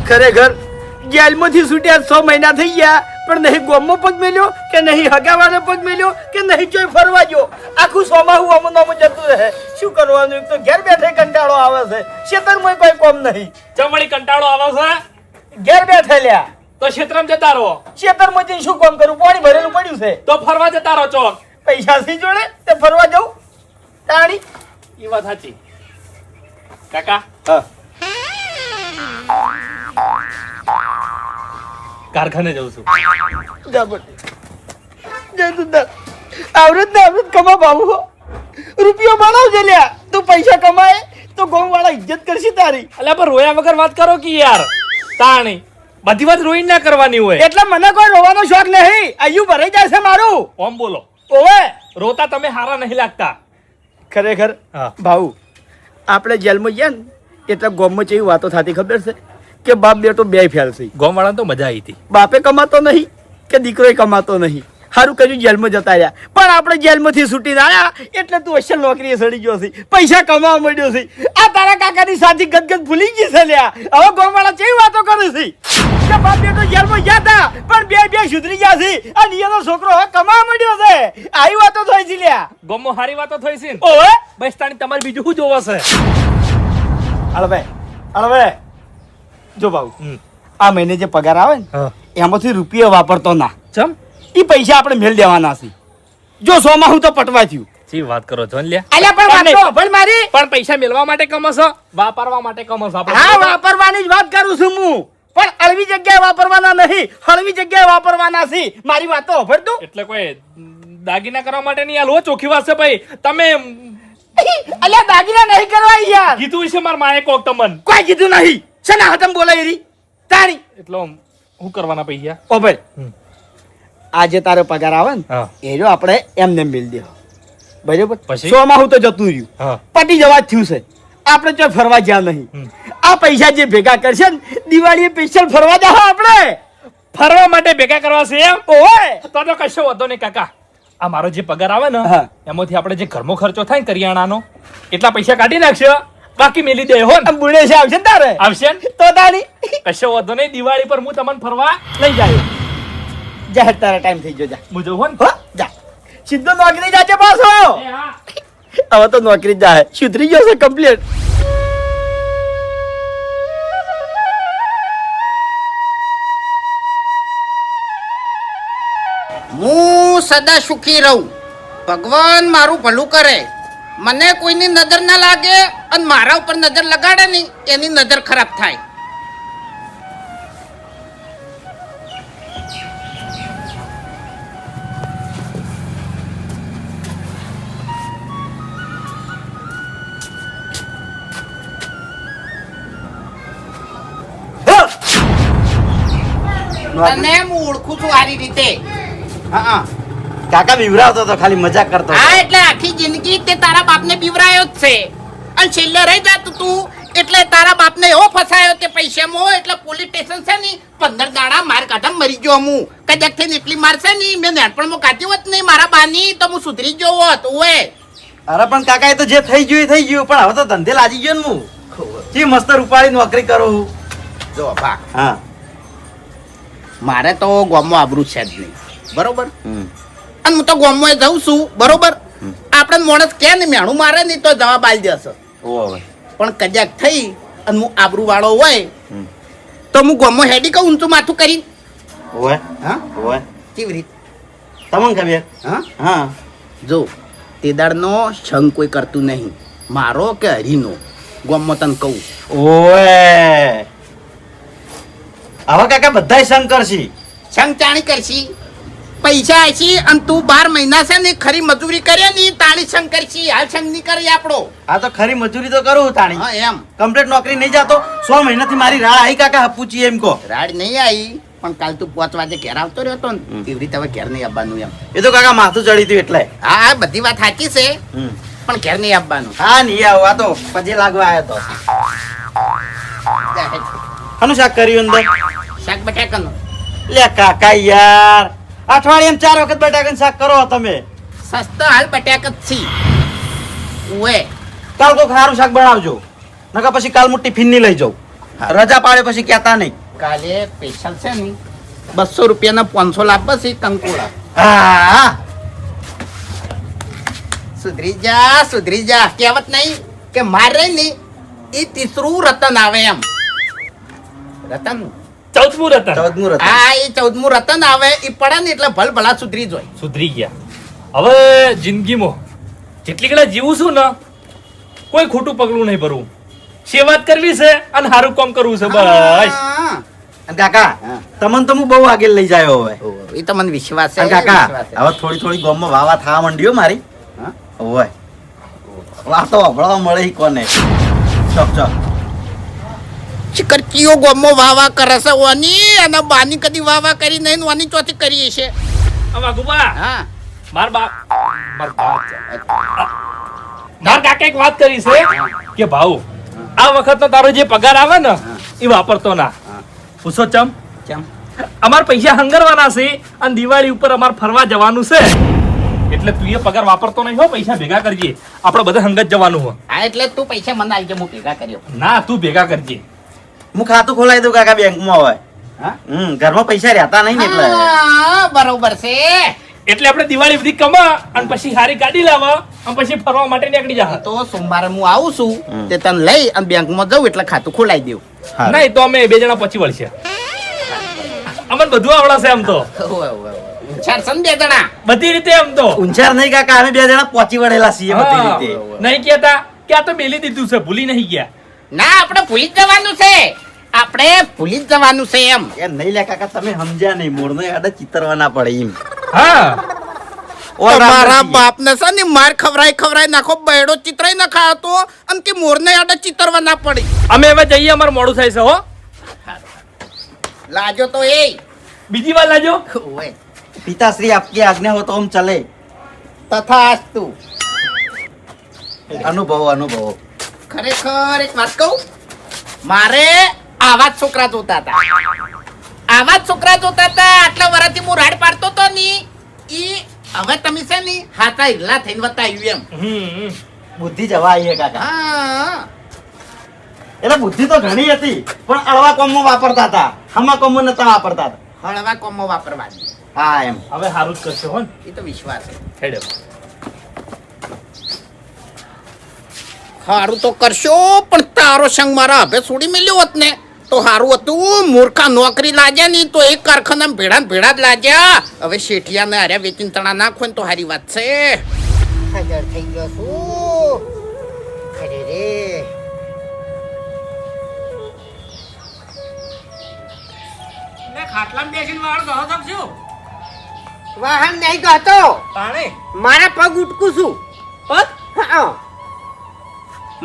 ખરેખર જેલમાંથી છૂટ્યા 6 મહિના થઈ ગયા, પણ નહીં ગોમમાં પગ મેલ્યો કે નહીં હગાવાનો પગ મેલ્યો કે નહીં ચોય ફરવા ગયો. આખું સોમાહું અમુનામાં જતું રહે. શું કરવાનું? એક તો ઘેર બેઠે કંટાળો આવે છે, ખેતરમાં કોઈ કોમ નહીં. ચમડી કંટાળો આવે છે, ઘેર બેઠે લ્યા તો ક્ષેત્રમાં જતા રહો. ખેતરમાં જઈને શું કામ કરું? પાણી ભરેલું પડ્યું છે. તો ફરવા જતા રહો ચોક. પૈસા સી જોડે તે ફરવા જાઉં તાણી. એ વાત સાચી. કાકા હા, કારખાને જઉં છું. આવૃત ને આવૃત કમા બાબુ, રૂપિયો બનાવજે લ્યા. તું પૈસા કમાય તો ગામ વાળા ઇજ્જત કરશે તારી. અલ્યા પણ રોયા વગર વાત કરો કે યાર. તાણી બધી વાત રોઈ ના કરવાની હોય. એટલે મને કોઈ રોવાનો શોખ નહીં. આયુ ભરાઈ જાય છે મારું. ઓમ બોલો. ઓવે રોતા તમે હારા નહીં લાગતા. ખરેખર હા. ભાઉ, આપણે જેલમાં ગયા ને એટલે ગામમાં જેવી વાતો થતી ખબર છે કે બાપ બેટો બે ફેલ છે. ગામ વાળા તો મજા આવી હતી. બાપે કમાતો નહીં કે દીકરોય કમાતો નહીં. સારું કર્યું જેલમાં જતા રહ્યા. પણ આપણે જેલમાંથી છૂટીને આવ્યા એટલે તું અસલ નોકરીએ સડી ગયો છે, પૈસા કમાવા મળ્યો છે. આ તારા કાકાની સાથી ગદગદ ભૂલી ગઈ છે લ્યા. હવે ગામવાળા કેવી વાતો કરે છે કે બાપ બેટો જેલમાં ગયા હતા પણ બે સુધરી ગયા છે અને એનો છોકરો હવે કમાવા મળ્યો છે. આવી વાતો થઈ છે લ્યા. ગામમાં સારી વાતો થઈ છે ને. ઓવે બસ તાણી તમારે બીજું શું જોવા છે? અળવે જો બાબુ, આ મહિને જે પગાર આવે ને એમાંથી રૂપિયા વાપરતો ના. ચમ ઈ પૈસા આપણે મેલ દેવાના છે. જો 100 માં હું તો પટવા થયું. સી વાત કરો છો લ્યા. અલ્યા પણ વાતો ભલ મારી. પણ પૈસા મેળવા માટે કમસો, વાપરવા માટે કમસો આપણે. હા, વાપરવાની જ વાત કરું છું હું. પણ હળવી જગ્યાએ વાપરવાના નહીં, હળવી જગ્યાએ વાપરવાના છે. મારી વાતો ભર તું. એટલે કોઈ દાગીના કરવા માટે નહીં આલો. ચોખ્ખી વાત છે ભાઈ. તમે અલ્યા દાગીના નહીં કરવા યાર. કીધું છે મારા માએ કોક તમન. કોઈ કીધું નહીં. શેના હતમ બોલાય રી તારી. એટલે શું કરવાના પૈસા? ઓ ભાઈ, આજે તારો પગાર આવે ને હા. એ જો આપણે એમને મેલ દે. બરાબર? પછી? 100 માં હું તો જતું રહ્યું. હા. પટી જવા જ થયું છે. આપણે જો ફરવા જ્યાં નહીં. આ પૈસા જે ભેગા કરશે ને દિવાળીએ સ્પેશિયલ ફરવા જાવ આપણે. ફરવા માટે ભેગા કરવા છે એમ? ઓય તો કશો વાંધો નહીં કાકા. આ મારો જે પગાર આવે ને હા. એમાંથી આપણે જે ઘરનો ખર્ચો થાય ને કરિયાણાનો એટલા પૈસા કાઢી નાખશે. બાકી મેલી દે હો ને. બુડે છે આવશે ને તારે. આવશે ને? તો તારી કશો વાંધો નહીં. દિવાળી પર હું તમને ફરવા લઈ જાય. જા તારા ટાઈમ થઈ ગયો. જા હું જઉં હો ને. હો જા. સીધો નોકરી જાજે પાછો. એ હા. હવે તો નોકરી જાય. સુધરી ગયો છે કમ્પ્લીટ. હું સદા સુખી રહું, ભગવાન મારું ભલું કરે, મને કોઈની નજર ના લાગે અને મારા ઉપર નજર લગાડે ને એની નજર ખરાબ થાય. તને હું ઓળખું છું સારી રીતે. હા કાકા વિવરાવતો તો ખાલી મજાક કરતો. હા, એટલે આખી જિંદગી તે તારા બાપને બીવરાયો જ છે અને છેલ્લે રહી જાતું તું એટલે તારા બાપને એવો ફસાયો તે પૈસામાં. એટલે પોલીસ સ્ટેશન છે ને 15 દાડા માર કાઢા મરી ગયો. હું કદાચ થઈને એટલી મારશે ને મેં નાનપણમાં કાઢી હોત નહીં મારા બાની તો હું સુધરી ગયો હોત. ઓએ અરે પણ કાકા એ તો જે થઈ ગયું એ થઈ ગયું, પણ હવે તો ધંધે લાગી ગયો ને હું. જે મસ્ત રૂપાળી નોકરી કરું. જો બા, હા મારે તો ગામમાં આબરૂ છે જ નહીં, બરોબર? અને હું તો ગામમાં જઉં છું, બરોબર? આપણે માણસ કે ને મેણું મારે નહીં તો જવાબ આલી દેશે. ઓવે પણ કદાચ થઈ અને હું આબરૂ વાળો હોય તો હું ગામમાં હેડી કહું ઊંચું માથું કરી. ઓવે હા, ઓવે કેવી રીત? તમને ખબર? હા, હા જો તે દાડનો સંગ કોઈ કરતું નહીં, મારો કે હરીનો. ગામમાં તને કહું. ઓવે હવે કાકા બધાય સંગ કરશી. સંગ ચાણી કરશી, પૈસા આશી અને તું 12 મહિના છે ને ખરી મજૂરી કરે ને તાળી સંગ કરશી. હાલ સંગ નહીં કરી આપણો. આ તો ખરી મજૂરી તો કરું તાણી. હા એમ કમ્પ્લીટ નોકરી નહીં જાતો. 100 મહિનાથી મારી રાહ આવી કાકા હપુચી એમ કહો. રાડ નહીં આવી પણ કાલ તું 5 વાગે ઘેર આવતો રહ્યો તો ને એવી રીતે હવે ઘેર નહીં આવવાનું એમ. એ તો કાકા માથું ચડી હતું એટલે. હા હા, બધી વાત સાચી છે પણ ઘેર નહીં આવવાનું. હા નહીં આવું. આ તો પજે લાગવા આવ્યો તો. આનું શાક કર્યું અંદર? શાક બટાકાનું. લે કાકા યાર, અઠવાડિયામાં 4 વખત બટાકાનું શાક કરો તમે. સસ્તા હાલ બટાકા જ છી. ઓએ કાલ કોક સારું શાક બનાવજો, નકર પછી કાલ હું ટિફિન નહીં લઈ જાઉં. રજા પાડે પછી કહેતા નહીં. કાલે સ્પેશિયલ છે ને 200 રૂપિયાના 500 લાભ બસ એ કંકુડા. હા સુધરી જા કહેવત નહીં કે મારે નહીં એ તીસરું રતન આવે એમ. રતન 14મું રતન 14મું રતન. હા એ 14મું રતન આવે એ પડે ને એટલે ભલ ભલા સુધરી જાય. સુધરી ગયા. હવે જિંદગીમાં જેટલી કડા જીવું છું ને કોઈ ખોટું પગલું નહીં ભરવું. સેવા જ કરવી છે અને સારું કામ કરવું છે બસ. હા. અને કાકા હા. તમને તો હું બહુ આગળ લઈ જાયો હવે. એ તો મને વિશ્વાસ છે. અને કાકા વિશ્વાસ છે. હવે થોડી ગામમાં વાવા થવા માંડ્યો મારી. હા? ઓય વાતો સાંભળવા મળે ઈ કોને. ચોક ચિકર કીઓ ગોમો વાવા કરે છે ઓની અને બાની કદી વાવા કરી નહીં ને ઓની ચોથી કરી છે. આ વાઘુબા હા માર કાકા એક વાત કરી છે કે ભાઉ આ વખત તારો જે પગાર આવે ને એ વાપરતો ના. પૂછો ચમ કેમ? અમાર પૈસા હંગરવાના છે અને દિવાળી ઉપર અમાર ફરવા જવાનું છે એટલે તું એ પગાર વાપરતો નહીં હો. પૈસા ભેગા કરજે, આપણે બધા હંગત જવાનું હો. હા એટલે તું પૈસા મને આલજે હું ભેગા કર્યો. ના તું ભેગા કરજે. હું ખાતું ખોલાવી દઉં કાકા બેંકમાં હોય. હા ઘરમાં પૈસા રહેતા નહીં ને એટલે. હા, બરોબર છે. એટલે આપણે દિવાળી બધી કમા અને પછી સારી ગાડી લાવવા અને પછી ફરવા માટે નીકળી જા. તો સોમવારે હું આવું છું તે તને લઈ અને બેંકમાં જઉં એટલે ખાતું ખોલાવી દેવું. હા. નહીં તો અમે 2 જણા પછી વળશે. અમને બધું આવડે છે એમ તો, ચાર સન 2 જણા. બધી રીતે એમ તો. ઊંચાર નહીં કાકા, અમે 2 જણા પહોંચી વળેલા છીએ બધી હા. રીતે. નહીં કેતા કે આ તો મેલી દીધું છે, ભૂલી નહીં ગયા. ના આપણે ભૂલી જ જવાનું છે. આપણે ભૂલી જ જવાનું છે એમ. એમ નહીં લે કાકા, તમે સમજ્યા નહીં. મૂળનો આડે ચિતરવા ના પડે એમ. હા તમારા બાપને છે ને માર ખવરાઈ નાખો, બૈડો ચિતરાઈ ના ખાતો અને કે મોરને આડે ચિતરવા ના પડી. અમે હવે જઈએ, અમારે મોડું થાય છે હો. લાજો તો એ બીજી વાર લાજો. ઓય પિતાશ્રી આપકી આજ્ઞા હો તો હમ ચલે. તથાસ્તુ. અનુભવો. ખરેખર એક વાત કહું, મારે આવા જ છોકરા જોતા હતા. આટલા વર્ષથી હું રાડ પાડતો તો ની ઈ હવે તમે છે ને હાથા હિરલા થઈને વતાવ્યું એમ. બુદ્ધિ જવા આવી છે કાકા. હા એટલે બુદ્ધિ તો ઘણી હતી પણ અળવા કોમમાં વાપરતા હતા, હમા કોમમાં નતા વાપરતા હતા. હળવા કોમો વાપરવાની હા એમ. હવે સારું જ કરશે હો ને. એ તો વિશ્વાસ છે. હેડો. સારું તો કરશો પણ તારો સંગ મારા હવે છોડી મેલ્યો હોત ને તો સારું હતું. મૂર્ખા નોકરી લાગ્યા નહીં તો એક કારખાના ભેડા ને ભેડા જ લાગ્યા. હવે શેઠિયાને હાર્યા વેચીને તણા નાખો ને તો સારી વાત છે. હાજર થઈ ગયો છું. અરે રે ખાટલામાં બેસીને વાળ ગહો શકશું. વાહન નહીં ગતો, તાણે મારા પગ ઉટકું છું. પગ હા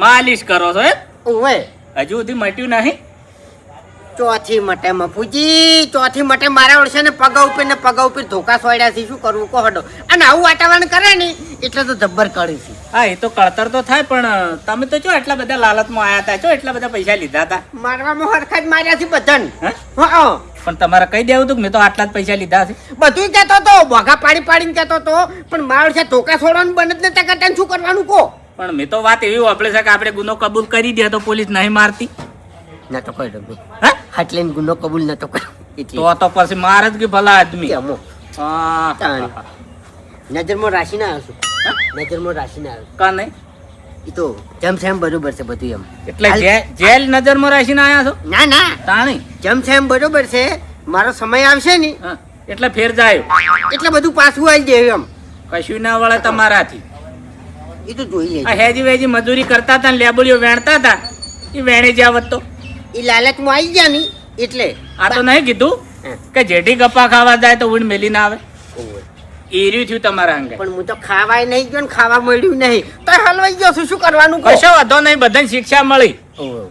માલિશ કરો છો એમ? ઓવે હજુ સુધી મટ્યું નહીં. ચોથી મટે મફુજી, ચોથી મટે મારા ઓળશે ને પગા ઉપર ધોકા સોડ્યા છે. શું કરવું કહો હડો. અને આવું વાતાવરણ કરે ને એટલે તો જબ્બર કરી છે. હા એ તો કળતર તો થાય પણ તમે તો જો એટલા બધા લાલચમાં આયા હતા, જો એટલા બધા પૈસા લીધા હતા. મારવામાં હરખા જ માર્યા છે બધાને. હે? હા પણ તમારે કહી દેવું હતું કે મેં તો આટલા જ પૈસા લીધા છે. બધું કહેતો તો, બોગા પાડીને કહેતો તો, પણ મારા ઓળશે ધોકા સોડવાનું બને જ નતા કરતા. શું કરવાનું કહો? પણ મેં તો વાત એવી વાપરે છે કે આપણે ગુનો કબૂલ કરી દે તો પોલીસ નહીં મારતી. ના તો કહી દઉં. હે? હાટલીને ગુનો કબૂલ નતો કર્યો. તો પછી મારે જ કે ભલા આદમી. કેમો? હા. તાણે. નજરમાં રાશિને આવ્યો છું. નજરમાં રાશિને આવ્યો. કા નહીં? એ તો જેમ છે એમ બરોબર છે બધું એમ. એટલે જેલ નજરમાં રાખીને આયા છો? ના ના તાણી. જેમ છે એમ બરોબર છે. મારો સમય આવશે ને હા. એટલે ફેર જાય એટલે બધું પાછું આવી જાય એમ. કશું ના વળે તમારાથી. એ તો જોઈ આ લેજો. હેજી વેજી મજૂરી કરતા હતા ને લેબડીઓ વેણતા હતા એ વેણી જાવત તો. એ લાલચમાં આવી ગયા ને એટલે. આ તો નહીં કીધું કે જેઠી ગપ્પા ખાવા જાય તો ઊંડ મેલી ના આવે. એર્યું થયું તમારા અંગે. પણ હું તો ખાવાય નહીં ગયો ને ખાવા મળ્યું નહીં તો હલવાઈ ગયો છું. શું કરવાનું કહો? કશો વાંધો નહીં, બધાને શિક્ષા મળી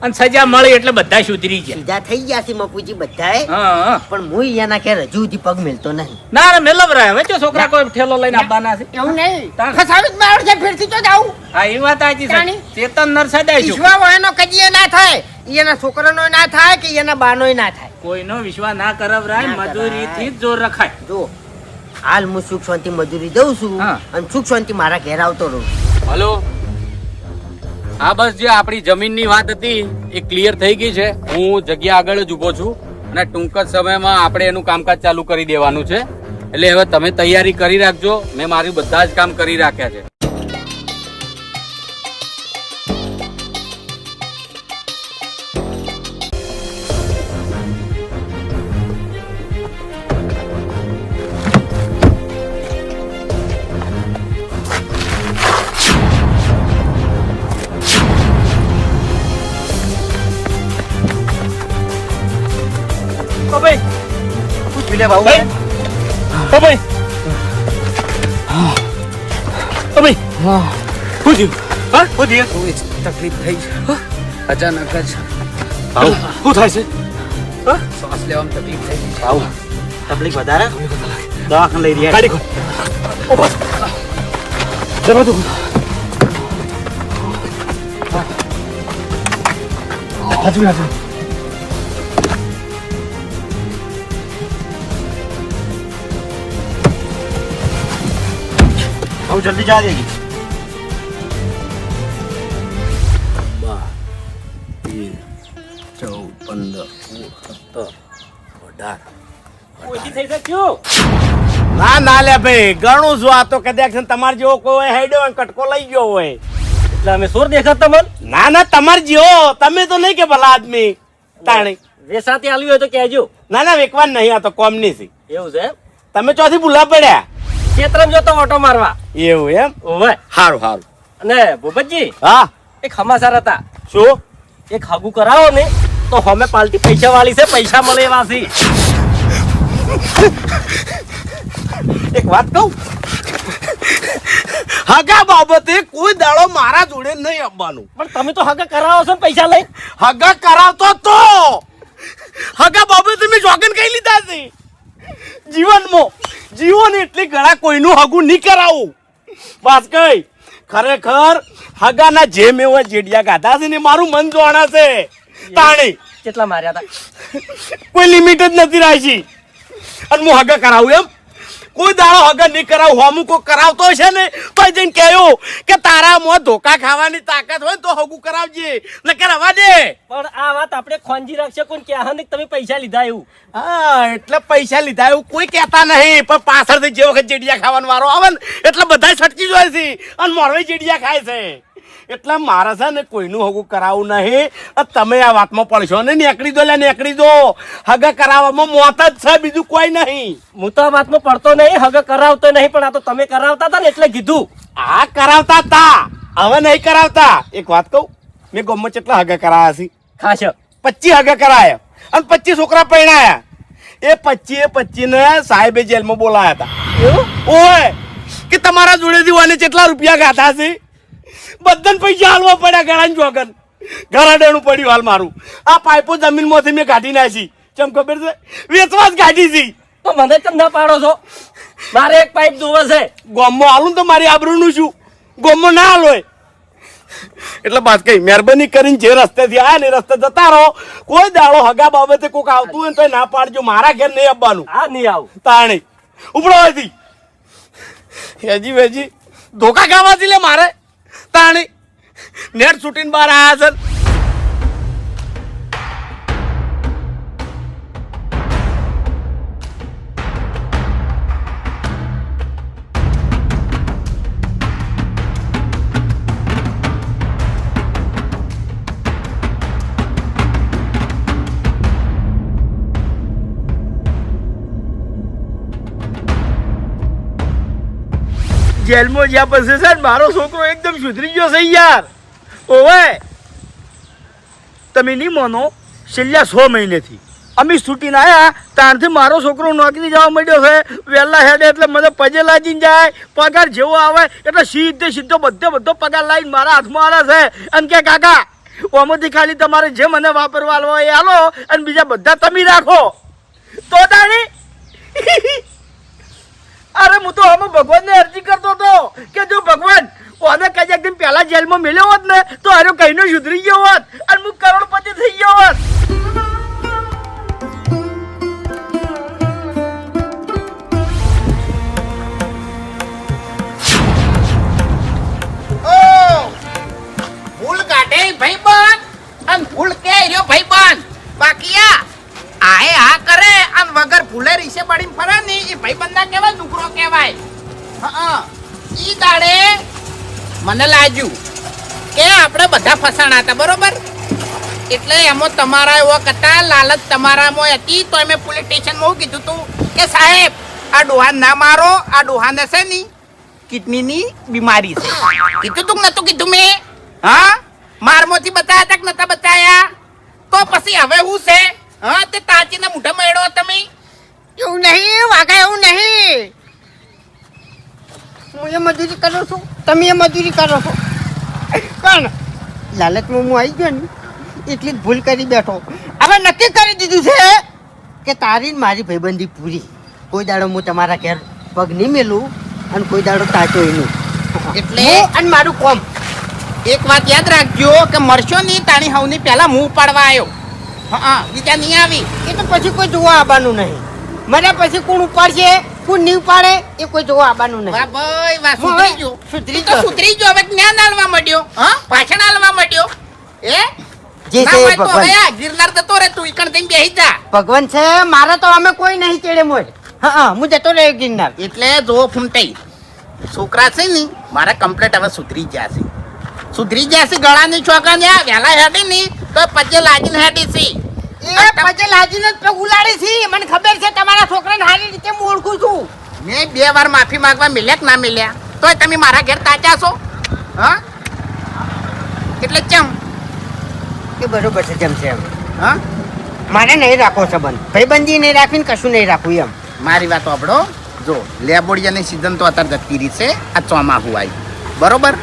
અને સજા મળી એટલે બધા સુધરી ગયા. સીધા થઈ ગયા છે મપુજી બધાએ. હા હા. પણ હું એના કે હજુ સુધી પગ મેલતો નહીં. ના ના મેલવરાય હવે જો છોકરા કોઈ ઠેલો લઈને આવવાના છે. એવું નહીં. તાણ. ખસાવી જ મારો છે ફેરથી તો જાઉં. હા એ વાત સાચી છે. તાણી. ચેતન નરસદાય છું. ઈશ્વા વાળાનો કદી ના થાય, એના છોકરાનો ના થાય કે એના બાનોય ના થાય. કોઈનો વિશ્વાસ ના કરવરાય, ના કરાય. મજૂરીથી જ જોર રખાય. જો હાલ હું સુખ શાંતિ મજૂરી દઉં છું હા. અને સુખ શાંતિ મારા ઘેર આવતો રહું. હલો હા બસ જે આપણી જમીનની વાત હતી એ ક્લિયર થઈ ગઈ છે. હું જગ્યા આગળ જ ઊભો છું અને ટૂંક જ સમયમાં આપણે એનું કામકાજ ચાલુ કરી દેવાનું છે. એટલે હવે તમે તૈયારી કરી રાખજો. મેં મારી બધા જ કામ કરી રાખ્યા છે. પૂછી લે ભાઉ. તકલીફ થઈ છે અચાનક જ શું થાય છે શ્વાસ લેવામાં તકલીફ થઈ ગઈ છે. ભાઉ તકલીફ વધારે દવાખાને લઈ રહ્યા ગાડી ભાઉ જલ્દી જા દેગી. 12, 13, 14, 15, 18. ના ના લે ભાઈ ઘણું છું આ તો કદાચ તમારે જેવો કોઈ હોય હેડ્યો હોય કટકો લઈ ગયો હોય એટલે અમે સોર દેખાતા મન ના ના તમારે જેવો તમે તો નહીં કે ભલા આદમી તાણી વેસાતી આલ્યું હોય તો કહેજો. ના ના વેકવાન નહીં આ તો કોમ ની છે એવું છે એમ? તમે ચોથી ભૂલા પડ્યા ખેતરમ જોતો ઓટો મારવા. એવું એમ ઓવે. સારું સારું અને ભૂપતજી હા એક સમાચાર હતા. શું એક હગું કરાવો ને તો હમે પાલટી પૈસા વાળી છે, પૈસા મળે એવા છે. એક વાત કહું હગા બાબતે કોઈ દાડો મારા જોડે નહીં આવવાનું. પણ તમે તો હગા કરાવો છો ને પૈસા લઈ. હગા કરાવતો તો હગા બાબતે મેં જોગન કઈ લીધા છે જીવન એટલી ઘણા કોઈનું હગું નહીં કરાવું. બસ કઈ ખરેખર હગાના જે મેં હોય જેડિયા ગાધા છે ને મારું મન જોણા છે તાણી કેટલા માર્યા હતા? કોઈ લિમિટ જ નથી રાખી અને હું હગા કરાવું એમ કોઈ દાડો હગા નહીં કરાવું. હોમું કોઈ કરાવતો છે ને તો જઈને કહ્યું કે તારા મોં ધોકા ખાવાની તાકાત હોય તો હગું કરાવજે ને કરાવવા દે. પણ આ વાત આપણે ખોંજી રાખશે કોણ કે હા તમે પૈસા લીધા એવું. હા એટલે પૈસા લીધા એવું કોઈ કહેતા નહીં પણ પાછળથી જે વખત જેડિયા ખાવાનો વારો આવે ને એટલે બધા છટકી જાય છે અને મોરવાઈ જેડિયા ખાય છે. એટલે મારે છે ને કોઈનું હગું કરાવવું નહીં. તમે આ વાતમાં પડશો ને નીકળી દો નીકળી દો. હગા કરાવવામાં મોત જ છે બીજું કોઈ નહીં. હું તો આ વાતમાં પડતો નહીં, હગા કરાવતો નહીં, પણ આ તો તમે કરાવતા હતા ને એટલે કીધું. આ કરાવતા તા હવે નહીં કરાવતા. એક વાત કહું મેં ગામમાં કેટલા હગા કરાયા છે? ખાસ 25 હગા કરાયા અને 25 છોકરા પરણાયા. એ 25 ને સાહેબે જેલમાં બોલાયા હતા. એવું? ઓય કે તમારા જોડેથી વાને કેટલા રૂપિયા ગાધા છે? બધાને પૈસા હાલવા પડ્યા ગળાની જોગન ઘરાડેનું પડ્યું હાલ મારું. આ પાઇપો જમીનમાંથી મેં કાઢી નાખી. ચમ ખબર છે વેચવા જ કાઢી હતી. તો મને કેમ ના પાડો છો? મારે એક પાઇપ જોવે છે. ગોમમાં હાલું તો મારી આબરૂનું શું ગોમમાં ના હાલ હોય એટલે બસ કઈ મહેરબાની કરીને જે રસ્તેથી આયા ને રસ્તે જતા રહો. કોઈ દાડો હગા બાબતે કોઈક આવતું હોય તો ના પાડજો. મારા ઘેર નહીં આવવાનું. હા નહીં આવું. તાણી ઉપડો હતી હેજી વેજી ધોકા ખાવાથી લે મારે તાણી નેટ છૂટીને બહાર આવ્યા છે. જેલમાં જ્યાં પછી છે ને મારો છોકરો એકદમ સુધરી ગયો છે યાર. ઓવે તમે નહીં માનો છેલ્લા 6 મહિનેથી અમે છૂટીને આવ્યા ત્યારથી મારો છોકરો નોકરી જવા માંડ્યો છે. વહેલા હેડે એટલે મને પજે લાગીને જાય. પગાર જેવો આવે એટલે સીધો બધો પગાર લાવીને મારા હાથમાં આવે છે અને કે કાકા આમાંથી ખાલી તમારે જે મને વાપરવા આલવા એ આલો અને બીજા બધા તમે રાખો તો તાણી. અરે હું તો આમાં ભગવાનને અરજી કરતો હતો કે જો ભગવાન ઓને કઈ એકદમ પહેલા જેલમાં મેલ્યો હોત ને તો અરે કહીનો સુધરી ગયો હોત અને હું કરોડપતિ થઈ ગયો હોત. ભૂલ ફૂલે રીસે પડીને ફરે ને એ ભાઈબંધ ના કહેવાય, દુકરો કહેવાય. હા, ઈ દાડે મને લાગ્યું કે આપણે બધા ફસાણા હતા, બરોબર? એટલે એમાં તમારા એવો કતા લાલચ તમારામાં હતી, તો અમે પોલીસ સ્ટેશનમાં એવું કીધું તું કે સાહેબ આ ડોહાને ના મારો, આ ડોહાને છે ની કિડનીની બીમારી છે. કીધું તું નતું કીધું મેં? હા, મારમાંથી બતાયા હતા કે નતા બતાયા? તો પછી હવે શું છે? હા, તે તાચીને મોઢામાં એડો તમે. એવું નહીં વાઘા, એવું નહીં. હું એ મજૂરી કરું છું, તમે એ મજૂરી કરો છો, પણ લાલચમાં હું આવી ગયો ને એટલી જ ભૂલ કરી બેઠો. હવે નક્કી કરી દીધું છે કે તારી ને મારી ભાઈબંધી પૂરી. કોઈ દાડો હું તમારા ઘેર પગ નહીં મેલું અને કોઈ દાડો તાચો નહીં. એટલે હું અને મારું કોમ. એક વાત યાદ રાખજો કે મરશો નહીં તાણી હવની પહેલા મું પાડવા આવ્યો. હા, બીજા નહીં આવી. એ તો પછી કોઈ જોવા આવવાનું નહીં. મને પછી કોણ ઉપાડશે કોણ નહીં ઉપાડે એ કોઈ જોવા આવવાનું નહીં. વાહ ભાઈ વાહ, હું સુધરી હવે ગયો. સુધરી તું તો ગયો. સુધરી ગયો, હવે જ્ઞાન આલવા માંડ્યો. હા, ભાષણ આલવા માંડ્યો. જે ના છે એ હોય તો ભગવાન. હવે આ ગિરનાર જતો રે, તું ઈકણ થઈને બેસી જા. ભગવાન છે મારે તો અમે કોઈ નહીં ચેડે મોય. હા, હું જતો રહ્યો ગિરનાર. એટલે જો ફૂમતાઈ છોકરા છે ને મારા કમ્પ્લેટ હવે સુધરી ગયા છે. સુધરી ગયા છે, ગળાની ચોકાને વહેલા હેડી ની તો પજે લાગીને હેડી છે. એ પછી લાજીને જ પગ ઉલાડી છે. મને ખબર છે તમારા છોકરાને સારી રીતે હું ઓળખું છું. મેં 2 વાર માફી માંગવા મિલ્યા કે ના મિલ્યા તોય તમે મારા ઘેર તાચા છો. હા, એટલે ચમ? એ બરોબર છે જેમ છે એમ. હા, મારે નહીં રાખવો સંબંધ, ભાઈબંધી નહીં રાખવીને કશું નહીં રાખવું એમ. મારી વાત સાંભળો. જો લેબોડિયાની સિઝન તો અત્યારે જતી રહી છે, આ ચોમાસું આવી, બરોબર?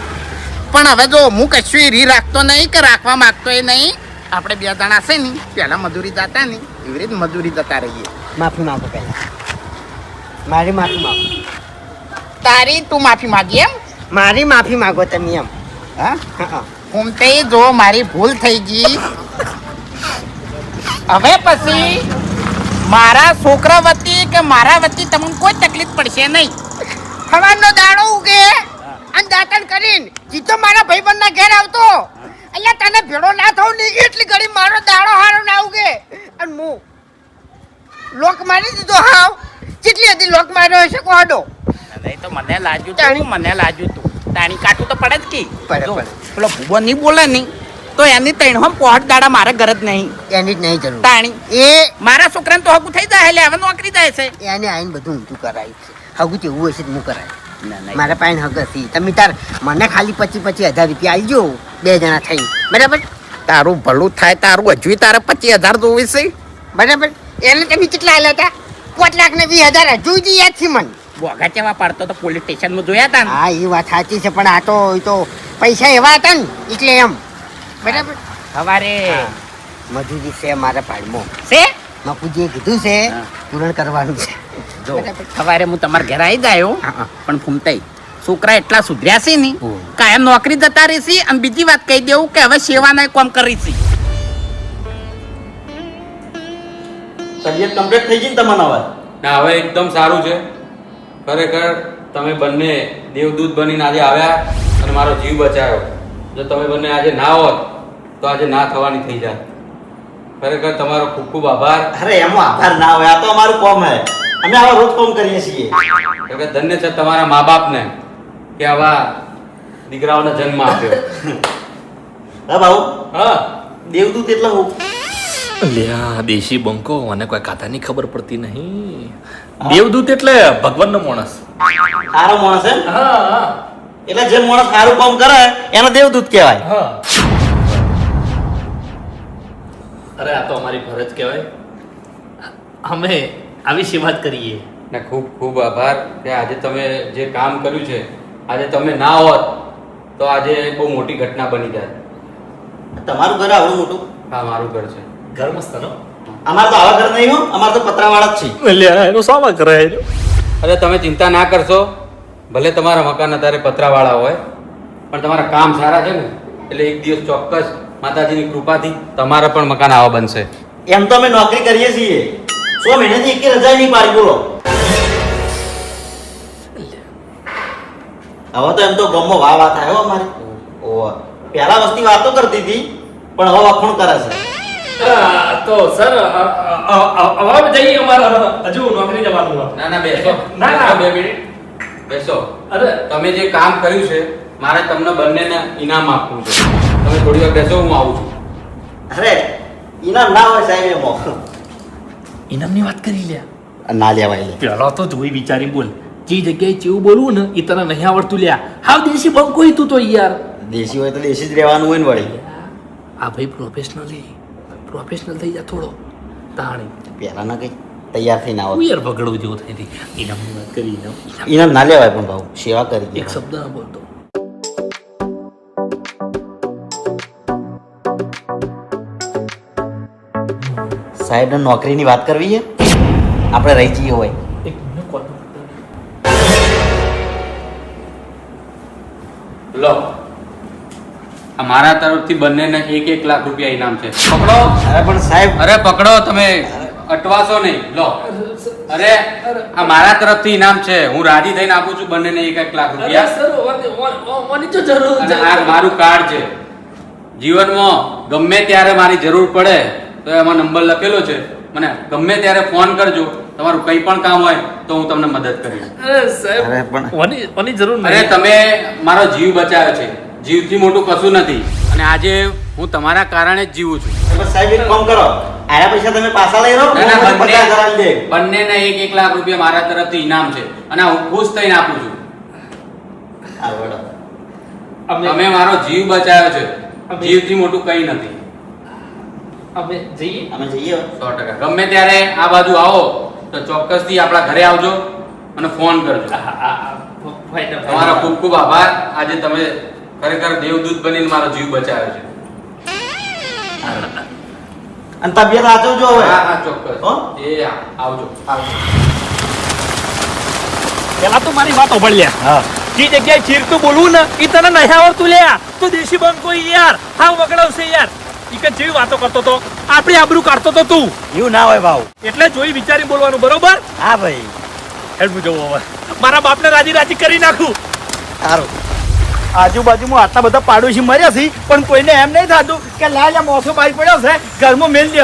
પણ હવે જો હું કશું રી રાખતો નહીં કે રાખવા માંગતો એ નહીં. આપણે 2 જણા છે ને પહેલા મજૂરી જતા ને એવી રીતે મજૂરી જતા રહીએ. માફી માંગો પહેલા. મારી માફી માંગો. તારી તું માફી માંગી એમ? મારી માફી માંગો તમે એમ. હા, હા. હું તે જો મારી ભૂલ થઈ ગઈ. હવે પછી મારા છોકરા વતી કે મારા વતી તમને કોઈ તકલીફ પડશે નહીં. સવારનો દાડો ઉગે અને દાંતણ કરીને જીતો મારા ભાઈબંધના ઘેર આવતો. એટલે તને ભેળો ના થવું નહીં એટલી ઘડી મારો દાડો હારો ના ઉગે. અને હું લોક મારી દીધો. હાવ કેટલી હતી લોક માર્યો હશે કોડો. નહીં તો મને લાગ્યું તું, મને લાગ્યું તું તાણી કાટું તો પડે જ કી. પડે, જો, પડે. પેલો ભૂવો નહીં બોલે નહીં તો એની તૈણ પોહટ દાડા મારે ઘર જ નહીં. એની જ નહીં જરૂર. તાણી એ મારા છોકરાને તો હગું થઈ જાય એટલે હવે નોકરી જાય છે. એને આઈને બધું ઊંધું કરાયું છે. હગું તેવું હશે તો હું કરાય. મારા પાસે હગ હતી. તમે તાર મને ખાલી 25,000 રૂપિયા આલજો 2 જણા થઈ. બરાબર? તારું ભલું થાય, તારું હજુ તારે 25,000 જોવી છે. બરાબર? એને તમે કેટલા આલ્યા હતા? 5 લાખ ને 20,000 હજુ જ યાદ છે મને. બોગા ચેવા પાડતો તો પોલીસ સ્ટેશનમાં જોયા હતા ને. હા, એ વાત સાચી છે, પણ આ તો પૈસા એવા હતા ને એટલે એમ. બરાબર? સવારે મજૂરી છે મારા પાડમાં. છે બાપુજીએ કીધું છે પૂરણ કરવાનું છે. જો સવારે હું તમારા ઘરે આવી જાયો, પણ ફૂમતાઈ છોકરા એટલા સુધર્યા છે ને કાયમ નોકરી જતા રહેશે. અને બીજી વાત કહી દેવું કે હવે સેવાના કામ કરી છે. તબિયત કમ્પ્લીટ થઈ ગઈ ને તમને હવે? ના, હવે એકદમ સારું છે. ખરેખર તમે બંને દેવદૂત બનીને આજે આવ્યા અને મારો જીવ બચાવ્યો. જો તમે બંને આજે ના હોત તો આજે ના થવાની થઈ જાય. ખરેખર તમારો ખૂબ ખૂબ આભાર. અરે એમાં આભાર ના હોય, આ તો અમારું કોમ હે. અમે આવા રોજ કામ કરીએ છીએ. એટલે ધન્ય છે તમારા મા બાપને કે આવા દીકરાઓને જન્મ આપ્યો. હા બાબુ, હા દેવદૂત એટલે હું? લ્યા દેશી બંકો મને કોઈ કાતાની ખબર પડતી નહીં. દેવદૂત એટલે ભગવાનનો માણસ. સારો માણસ હે? હા હા એટલે જે માણસ સારું કામ કરે એને દેવદૂત કહેવાય. હા. અરે આ તો અમારી ફરજ કહેવાય. અમે આવી સેવા જ કરીએ. ને ખૂબ ખૂબ આભાર કે આજે તમે જે કામ કર્યું છે, આજે તમે ના હોત તો આજે બહુ મોટી ઘટના બની જાય. તમારું ઘર આવડું મોટું? હા, મારું ઘર છે. ઘર મસ્ત નો. અમારે તો આવા ઘર નહીં હો, અમારે તો પતરાવાળા જ છે. લ્યા એનો સામા કરે. અરે તમે ચિંતા ના કરશો. ભલે તમારા મકાન અત્યારે પતરાવાળા હોય પણ તમારા કામ સારા છે ને એટલે એક દિવસ ચોક્કસ માતાજીની કૃપાથી તમારા પણ મકાન આવા બનશે. એમ તો અમે નોકરી કરીએ છીએ, 100 મહિનાથી એક રજા નહીં પાડી. બોલો, હવે તો એમ તો ગામમાં વાહ થાય હો અમારે. ઓવા પહેલા વસ્તી વાતો કરતી હતી પણ હવે વખણ કરે છે. તો સર હવે જઈએ અમારે હજુ નોકરી જવાનું હોય. ના ના બેસો. ના, ના. બેસો, 2 મિનિટ બેસો. અરે તમે જે કામ કર્યું છે મારે તમને બંનેને ઇનામ આપવું છે. તમે થોડી વાર બેસો, હું આવું છું. અરે ઇનામ ના હોય સાહેબ એમાં ઇનામની વાત કરી લે. ના લેવાય લે પેલા તો જોઈ વિચારી બોલ. જે જગ્યાએ જેવું બોલવું ને એ તને નહીં આવડતું લ્યા. હાવ દેશી બંકો તું તો યાર. દેશી હોય તો દેશી જ રહેવાનું હોય ને વળી આ ભાઈ પ્રોફેશનલ થઈ જા થોડો તાણી. પેલા ના કઈ તૈયાર થઈને આવો તું યાર બગડો જેવો થઈ હતી. ઇનામની વાત કરી ઇનામ ના લેવાય પણ ભાવ સેવા કરી એક શબ્દ ના બોલતો. સાહેબ નોકરીની વાત કરવી છે આપણે રહી જઈએ હોય એક મિનિટ કોલ કરતો. લો આ મારા તરફથી બંનેને 1 લાખ રૂપિયા ઇનામ છે. પકડો. અરે પણ સાહેબ અરે પકડો, તમે અટવાશો નહીં. લો અરે આ મારા તરફથી ઇનામ છે. હું રાજી થઈને આપું છું બંનેને 1 લાખ રૂપિયા. મને તો જરૂર અને આ મારું કાર્ડ છે. જીવનમાં ગમે ત્યારે મારી જરૂર પડે તો એમાં નંબર લખેલો છે. મને ગમે ત્યારે ફોન કરજો. તમારું કંઈ પણ કામ હોય તો હું તમને મદદ કરીશ. અરે સાહેબ અરે પણ મને જરૂર અરે નહીં. તમે મારો જીવ બચાવ્યો છે. જીવથી મોટું કશું નથી. અને આજે હું તમારા કારણે જ જીવું છું. પણ સાહેબ એક કામ કરો આના પૈસા તમે પાછા લઈ લો ના, ના, 50,000 આલી દે બંનેને 1 લાખ રૂપિયા મારા તરફથી ઇનામ છે અને હું ખુશ થઈને આપું છું. હા, વડો. તમે મારો જીવ બચાવ્યો છે. જીવથી મોટું કંઈ નથી. અમે જઈએ. અમે જઈએ 100%. ગમે ત્યારે આ બાજુ આવો તો ચોક્કસથી આપણા ઘરે આવજો અને ફોન કરજો. તમારો ખૂબ ખૂબ આભાર. આજે તમે ખરેખર દેવદૂત બનીને મારો જીવ બચાવ્યો છે. અને તબિયત સાચવજો હવે હા હા ચોક્કસ. હો? એ હા, આવજો. પેલા તો મારી વાત સાંભળ લ્યા. હા જે જગ્યાએ ચીરતું બોલવું ને એ તને નહીં આવડતું લ્યા. તો દેશી બંકો યાર હાવ વગડાવશે યાર. ઈ કે જેવી વાતો કરતો તો આપણી આબરૂ કાઢતો તો તું. એવું ના હોય ભાવ એટલે જોઈ વિચારી બોલવાનું બરોબર. હા ભાઈ હેડવું જવું હવે. મારા બાપને રાજી કરી નાખું. સારું આજુબાજુમાં આટલા બધા પાડોશી મર્યા છે પણ કોઈને એમ નહીં થતું કે લાલ આ મોસો બાઈ પડ્યો છે ઘરમાં મેલ દે.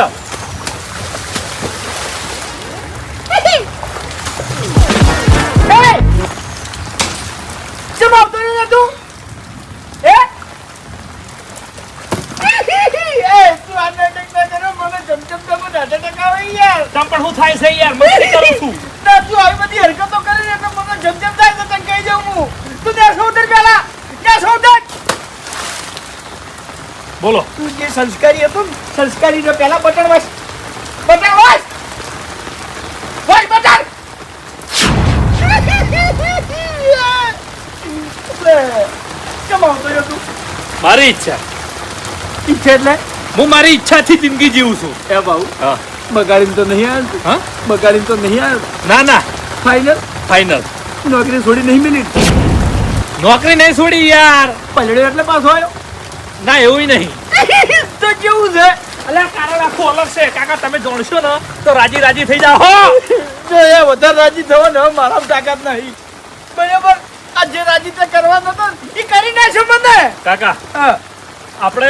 ચમ આવતો નહીં તું? હે? તું આ નાટક ના કરો, મને જમજમ તમે નાટક આવે યાર. તમ પણ હું થાય છે યાર મસ્તી કરું છું. ના, તું આવી બધી હરકતો કરી એટલે મને જમજમ થાય તો તને કહી દઉં હું. તું ત્યાં સૌદર પેલા ત્યાં સૌદર. બોલો. તું જે સંસ્કારી હતું ને, સંસ્કારીનો પહેલા બટન વાસ બટન. કેમ આવતો રહ્યો તું? મારી ઈચ્છા. ઈચ્છા એટલે હું મારી ઈચ્છાથી જિંદગી જીવું છું. એ બાબુ હા. બગાડીને તો નહીં આવ્યો. હા? બગાડીને તો નહીં આવ્યો. ના ના ફાઇનલ ફાઇનલ. નોકરી છોડી નહીં મિલી. નોકરી નહીં છોડી યાર. પલડ્યો એટલે પાછો આવ્યો. ના એવું નહીં. તો કેવું છે? અલ્યા કારણ આખું અલગ છે કાકા. તમે જાણશો ને તો રાજી થઈ જાઓ. જો એ વધારે રાજી થવો ને હવે મારામાં તાકાત નહીં. બરાબર આ જે રાજી તે કરવાનો હતો ને, એ કરી નાખ્યો મને. કાકા હા આપણે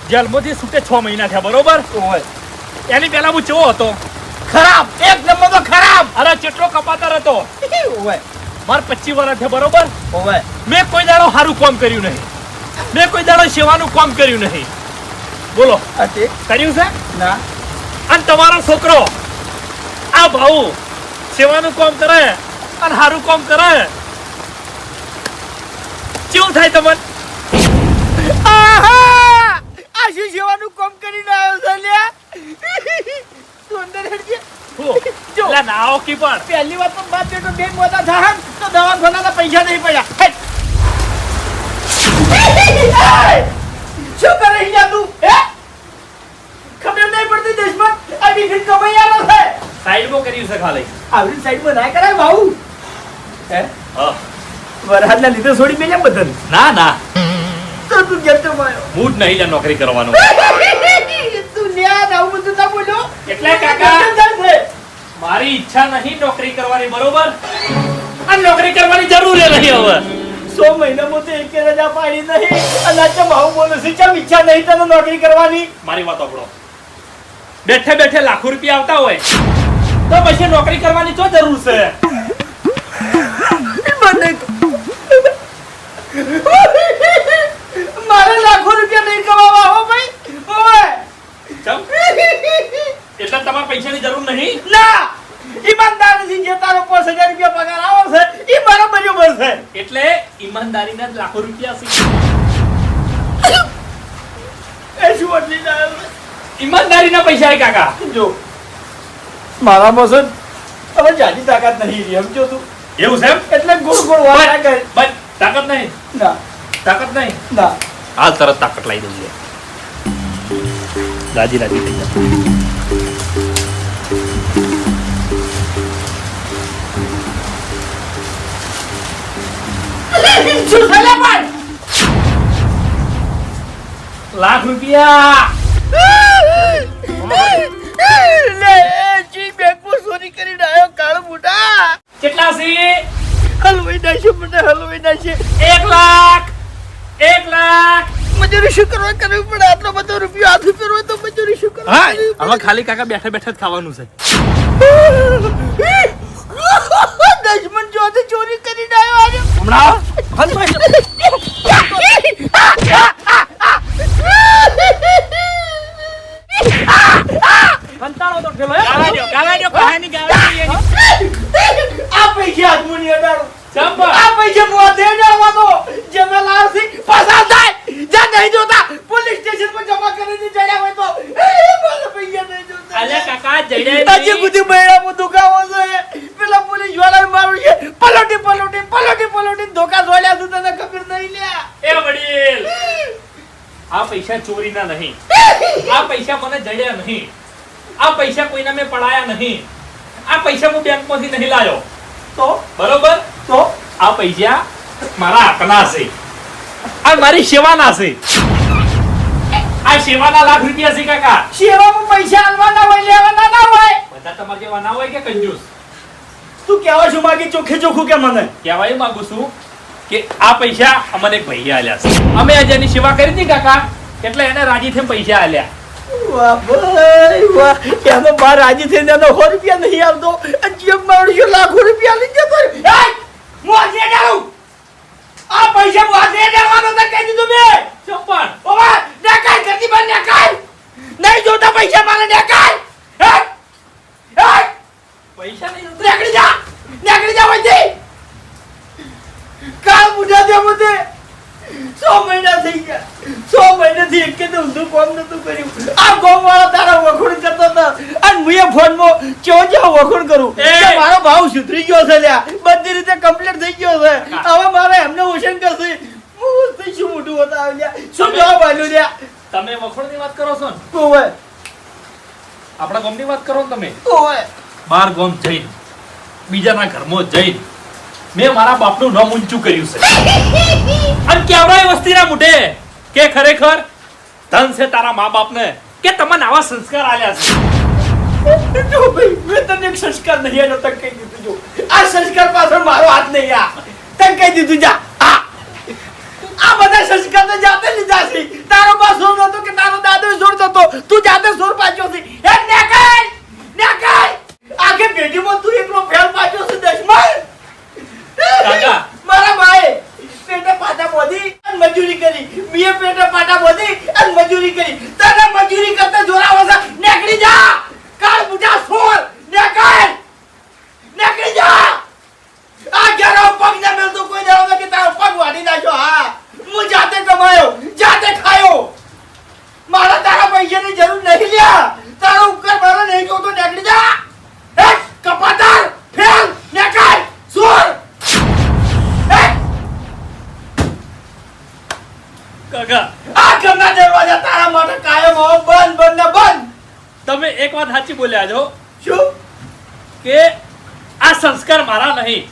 જેલમાંથી છૂટે 6 મહિના થયા બરોબર. એની પહેલા હું કેવો હતો? ખરાબ, એક નંબર તો ખરાબ. અરે ચેટલો કપાતર હતો. ઓવે મારે 25 વર્ષ થયા બરોબર. ઓવે મેં કોઈ દાડો સારું કામ કર્યું નહીં. મેં કોઈ દાડો સેવાનું કામ કર્યું નહીં. બોલો આ તે કર્યું છે? ના અને તમારો છોકરો આ ભાઉ સેવાનું કામ કરે અને સારું કામ કરે કેવું થાય તમને? આહા! આ શું સેવાનું કામ કરીને આવ્યો છે લ્યા? તું અંદર હેડજે. જો એટલે ના આવો કી પણ પહેલી વાત તો બાપ બેટો બે મોટા થાય ને તો દવાખાનાના પૈસા નહીં પડ્યા. હેડ. શું કરે છે તું? હે? ખબર નહીં પડતી દેશમાં આ ડિગ્રી કમાઈયાનો છે. સાઈડમાં કર્યું છે ખાલી. આવડી સાઈડમાં ના કરાય ભાઉ. હે? હા. વરહાદના લીધે છોડી મેલ્યા બધાને. ના ના તો તું કેમ તો માયો? હું જ નહીં લે નોકરી કરવાનો. તું લ્યા આવું બધું ના બોલ્યો. એટલે કાકા મારી ઈચ્છા નહીં નોકરી કરવાની બરોબર. આ નોકરી કરવાની જરૂર નહીં હવે. 100 મહિનામાં તો એક રજા પાડી નહીં. અને આજે ભાવ બોલે છે કેમ ઈચ્છા નહીં તને નોકરી કરવાની? મારી વાત સાંભળો. બેઠે બેઠે લાખો રૂપિયા આવતા હોય તો પછી નોકરી કરવાની શું જરૂર છે? મારે લાખો રૂપિયા નહીં કમાવા હો ભાઈ. ઓય ચમ? એટલે તમારે પૈસાની જરૂર નહીં? ના, ઈમાનદારીથી જે તારો 5000 રૂપિયા પગાર આવે છે એ મારા બરાબર છે. એટલે ઈમાનદારીના જ લાખો રૂપિયા છે. એ શું વટલી જાય? ઈમાનદારીના પૈસા હે કાકા. જો મારામાં છે હવે જાજી તાકાત નહીં રહી, સમજો તું. એવું છે એમ? એટલે ગોળ ગોળ વાળા કરે. બસ તાકાત નહીં, ના તાકાત નહીં. ના, હાલ તરત તાકાત લાવી દઉં. રાજી રાજી થઈ જા. શું થયેલા પણ? લાખ રૂપિયા લે, જી બેંકમાં ચોરી કરીને આવ્યો કાળો બુડા. કેટલા છે? હલવાઈ નાખશે મને, હલવાઈ નાખશે. 1 લાખ. 1 લાખ. મજૂરી શું કરવા કરવી પડે? આટલો બધો રૂપિયો હાથ ઉપર હોય તો મજૂરી શું કરવા હા, કરવી પડે? હવે ખાલી કાકા બેઠા બેઠા જ ખાવાનું છે. દશમન જોતે ચોરી કરીને આવ્યો આજે. હમણાં કંટાળો તો ઠેલો હે. ગાવા દો કહાની ગાવા દો એની. આ પૈસા હાથમાં નહીં અડાડો. ચંપા. આ પૈસા મોઢે અડાડવાનો. જેમાં લાવથી પસાર થાય. જ્યાં નહીં જોતા પોલીસ સ્ટેશન પર જમા કરીને જડ્યા હોય તો મારા પૈસા નહીં જોતા. અલ્યા કાકા જડ્યા હજી સુધી બૈરામાં દુખાવો છે. પેલા પોલીસ વાળા મારું છે પલોટી ધોકા જોડ્યા છે, તને ખબર નહીં લ્યા. એ વડીલ, આ પૈસા ચોરીના નહીં. આ પૈસા મને જડ્યા નહીં. આ પૈસા કોઈના મેં પડાયા નહીં. આ પૈસા હું બેંકમાંથી નહીં લાયો. તો બરોબર? તો આ પૈસા મારા હકના છે. આ મારી સેવાના છે. આ સેવાના લાખ રૂપિયા છે કાકા. સેવામાં પૈસા આલવાના હોય, લેવાના ના હોય. બધા તમારા જેવા ના હોય કે કંજૂસ? તું કહેવા શું માંગી? ચોખ્ખે ચોખ્ખું કે મને કહેવા એ માંગુ છું કે આ પૈસા અમને એક ભાઈએ આલ્યા છે. અમે આજે એની સેવા કરી હતી કાકા, એટલે એને રાજી થઈને પૈસા આલ્યા. વાહ ભાઈ વાહ. એનો બાર રાજી થઈને એનો 100 રૂપિયા નહીં આવતો. જેબ મારું લાખો રૂપિયા લઈ જતો. હું આજે જાઉં. આ પૈસા હું આજે જવાનો તો કહી દીધું મેં. ચંપણ. ઓવા દેખાય ગતિ બન દેખાય. નહીં જોતા પૈસા મારે દેખાય. પૈસા નહીં જોતા? નીકળી જા વચ્ચે. કાલ બુઢા દે મને 100 મહિના થઈ ગયા. 100 મહિનાથી એક કે ઊંધું કામ નતું કર્યું. આ ગામવાળા તારા વખોડ કરતો હતો અને હું એ ફોનમાં કેવો વખોડ કરું એ! કે મારો ભાવ સુધરી ગયો છે લ્યા. બધી રીતે કમ્પ્લીટ થઈ ગયો છે. હવે મારે એમને ઓશન કરશે. હું તો શું મોટું બતાવ લ્યા. શું જવાબ આલ્યો લ્યા. તમે વખોડની વાત કરો છો ને? ઓવે આપણા ગામની વાત કરો ને તમે? ઓવે બાર ગામ જઈને બીજાના ઘરમાં જઈને મેં મારા બાપનું નામ ઊંચું કર્યું છે. અને કેવડાય વસ્તીના મોઢે કે ખરેખર ધન છે તારા મા બાપને કે તમને આવા સંસ્કાર આલ્યા છે. જો ભાઈ, મેં તને એક સંસ્કાર નહીં આલ્યો, તને કહી દીધું. જો આ સંસ્કાર પાછળ મારો હાથ નહીં. તને કહી દીધું. જા આ બધા સંસ્કાર તો જાતે લીધા છે. તારો બા સોર નતો કે તારો દાદો સોર નતો, તું જાતે સોર પાછો છે. એ નેકાય આખે પેઢીમાં તું એકલો ફેલ પાછો છે. દશમન કાકા. મારા ભાઈ પેટે પાટા બોધી અને મજૂરી કરી. બીએ પેટે પાટા બોધી અને મજૂરી કરી. તને મજૂરી કરતા જોરાવો છે. નીકળી જા કાળ બુઢા સોર. નીકળી જા. આ ઘેરો પગ ના મેલતો કોઈ દેવો કે તારો પગ વાડી નાખ્યો. હા, હું જાતે કમાયો, જાતે ખાયો. મારા તારા પૈસાની જરૂર નહીં લ્યા. તારો ઉપકાર મારો નહીં જોતો. નીકળી જા. એ કપાતાર ફેલ નીકળ સોર. કાકા, આ ઘરના દરવાજા તારા માટે કાયમ હવે બંધ ને બંધ. તમે એક વાત સાચી બોલ્યા છો શું? કે આ સંસ્કાર મારા નહીં.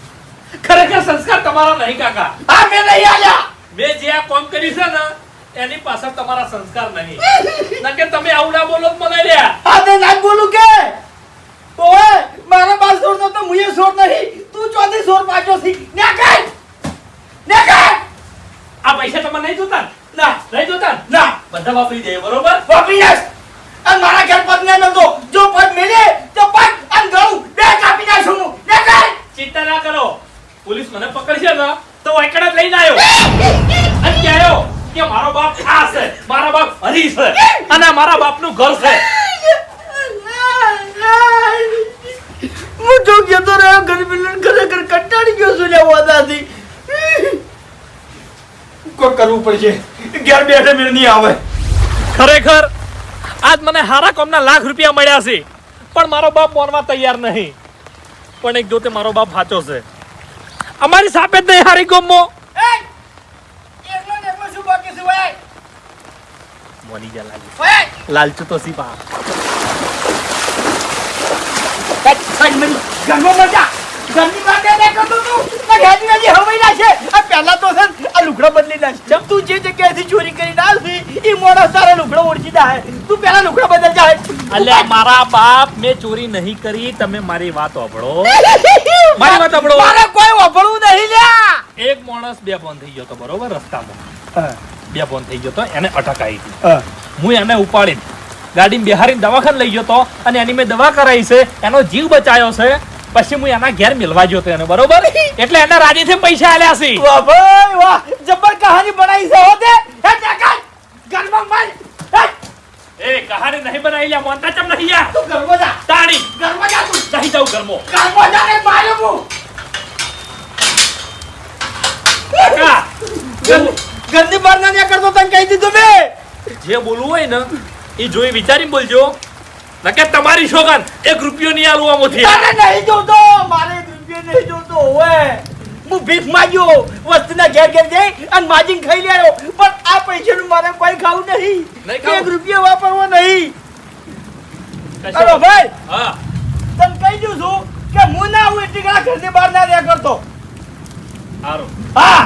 ખરેખર સંસ્કાર તમારા નહીં કાકા. આ મેં નહીં આલ્યા. મેં જે આ કામ કર્યું છે ને એની પાછળ તમારા સંસ્કાર નહીં. ના કે તમે આવું ના બોલો તો મને લ્યા. આ તે ના બોલું કે ઓય મારા બાર સોર નતો, મુએ સોર નહીં. તું ચોથી સોર પાછો થી. નીકળ. આ પૈસા તમને નહીં જોતા ને? ના નહીં જોતા ને? ના બધા વાપરી દે બરોબર. વાપરી નાખ. અને મારા ઘર પગને નતો જો પગ મેલે તો પગ અને ગળું બે કાપી નાખું હું દેખાય. ચિંતા ના કરો, પોલીસ મને પકડશે ને તો વાયકડ જ લઈને આવ્યો અને કહેયો કે મારો બાપ આ છે, મારા બાપ હરી છે અને આ મારા બાપનું ઘર છે. હું તો કહેતો રહ્યો ગરમી ખરેખર કંટાળી ગયો છું લે વાદાથી. કોઈ કરવું પડશે, ઘેર બેઠે મેળ નહીં આવે. ખરેખર આજ મને હારા કોમના લાખ રૂપિયા મળ્યા છે, પણ મારો બાપ મોનવા તૈયાર નહીં. પણ એક જોતે મારો બાપ સાચો છે, અમારી સાપે જ નહીં હારી ગોમો. શું બાકી છે ભાઈ? મોની જા લાલુ, ભાઈ લાલચુ તો સી પા. ઘરમાં મજા ઘરની વાત એ કરતો તું ના ઘેરની નજી હવાઈ ના છે. આ પહેલા તો છે ને આ લુગડા બદલી નાખ. જબ તું જે જગ્યાએથી ચોરી કરી નાખી એ મોણસ તારા લુગડા ઓળખી જાય. તું પહેલા લુગડા બદલ જાય. અલ્યા મારા બાપ મેં ચોરી નહીં કરી, તમે મારી વાત સાંભળો. મારી વાત સાંભળો. મારે કોઈ વાપરવું નહીં લ્યા. એક માણસ બે ફોન થઈ ગયો તો બરોબર, રસ્તામાં બે ફોન થઈ ગયો તો એને અટક આવી હતી. હું એને ઉપાડીને ગાડીમાં બિહારીને દવાખાને લઈ ગયો તો અને એની મેં દવા કરાવી છે, એનો જીવ બચાયો છે. પછી હું એના ઘેર મિલવા ગયો તો એને બરોબર, એટલે એને રાજીથી પૈસા આલ્યા છે. વાહ ભાઈ વાહ, જબર કહાની બનાવી છે હોતે. હે જગત ઘરમાં માર. એ કહાની નહીં બનાવી લ્યા, મોનતા ચમ નહીં યાર. તું ઘરમાં જા. તાણી ઘરમાં જા તું. નહીં જાઉં ઘરમાં. ઘરમાં જા ને માર્યો હું. કાકા, ઘરની બહાર ના નીકળ કરતો તને કહી દીધું મેં. જે બોલવું હોય ને એ જોઈ વિચારીને બોલજો, નકે તમારી શોગન એક રૂપિયો નહીં આલું આમાંથી. તારે નહીં જોતો, મારે એક રૂપિયો નહીં જોતો. ઓય હું ભીખ માંગ્યો, વસ્તીના ઘેર ઘેર જઈ અને માજીને ખાઈ લેયો, પણ આ પૈસાનું મારે કોઈ ખાવું નહીં. નહીં ખાવું? એક રૂપિયો વાપરવો નહીં. કશો અરે ભાઈ હા, તને કહી દઉં છું કે હું ના આવું એટલી ઘણા ઘરની બહાર ના રહ્યા કરતો. સારું. હા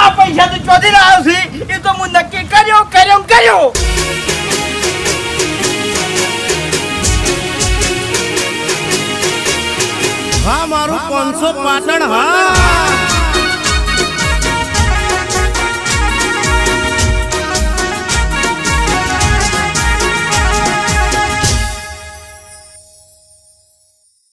આ પૈસા તો ચોથી લાવ્યો છે એ તો હું